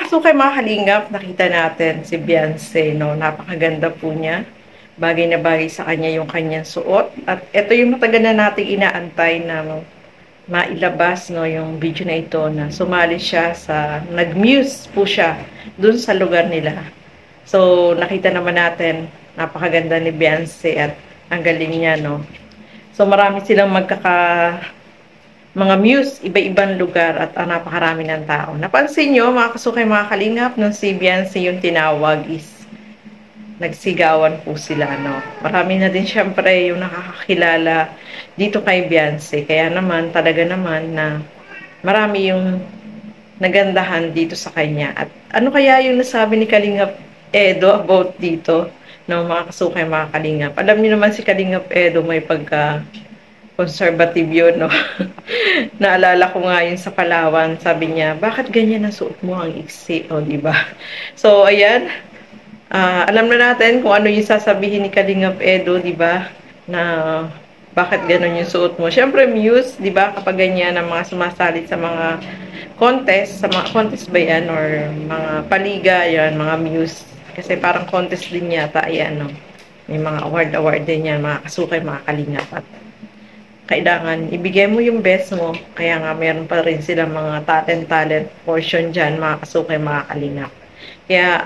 kasukay mga kalingap, nakita natin si Beyonce, no? Napakaganda po niya. Bagay na bagay sa kanya yung kanyang suot. At ito yung matagal na nating inaantay na mailabas, no, yung video na ito na sumali siya sa, nag-muse po siya dun sa lugar nila. So, nakita naman natin, napakaganda ni Beyonce at ang galing niya, no? So, marami silang mga muse, iba-ibang lugar at napakarami ng tao. Napansin nyo, mga kasukay, mga kalingap, nung si Beyonce yung tinawag is nagsigawan po sila, no? Marami na din syempre yung nakakakilala dito kay Beyonce. Kaya naman, talaga naman na marami yung nagandahan dito sa kanya. At ano kaya yung nasabi ni Kalingap Edo about dito, no, mga kasukay, mga kalingap? Alam niyo naman si Kalingap Edo may pagka conservative yun, no? Naalala ko nga yun sa Palawan, sabi niya, bakit ganyan ang suot mo ang iksi, o, diba? So, ayan, alam na natin kung ano yung sasabihin ni Kalingap Edo, diba? Na, bakit ganon yung suot mo? Siyempre, muse, diba? Kapag ganyan ang mga sumasalit sa mga contest, sa mga contest ba yan, or mga paliga, yan, mga muse. Kasi parang contest din yata, ayan, no? May mga award din yan, mga kasukay, mga kalingap. At kailangan ibigay mo yung best mo. Kaya nga meron pa rin silang mga talent portion dyan, mga kasukay, mga kalingap. Kaya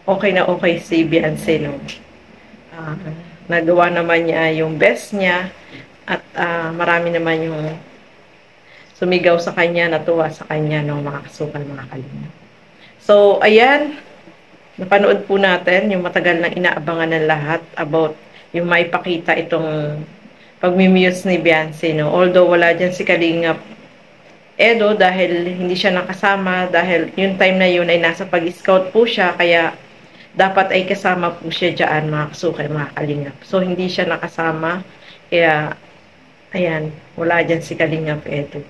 okay si Beyonce, no? Nagawa naman niya yung best niya at marami naman yung sumigaw sa kanya, natuwa sa kanya, no, mga kasukay, mga kalingap. So, ayan, napanood po natin yung matagal nang inaabangan ng lahat about yung maipakita itong pagmimuse ni Beyonce, no? Although wala dyan si Kalingap Edo dahil hindi siya nakasama, dahil yung time na yun ay nasa pag-scout po siya, kaya dapat ay kasama po siya dyan, mga kasukay, mga kalingap. So, hindi siya nakasama, kaya, ayan, wala dyan si Kalingap Edo.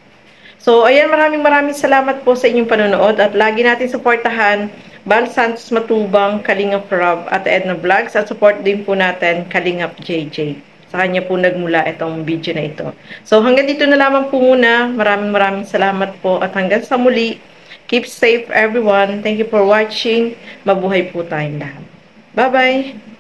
So, ayan, maraming salamat po sa inyong panonood at lagi natin suportahan Bal Santos Matubang, Kalingap Rob at Edna Vlogs at support din po natin Kalingap JJ. Sa kanya po nagmula itong video na ito. So, hanggang dito na lamang po muna. Maraming salamat po at hanggang sa muli. Keep safe everyone. Thank you for watching. Mabuhay po tayong lahat. Bye-bye!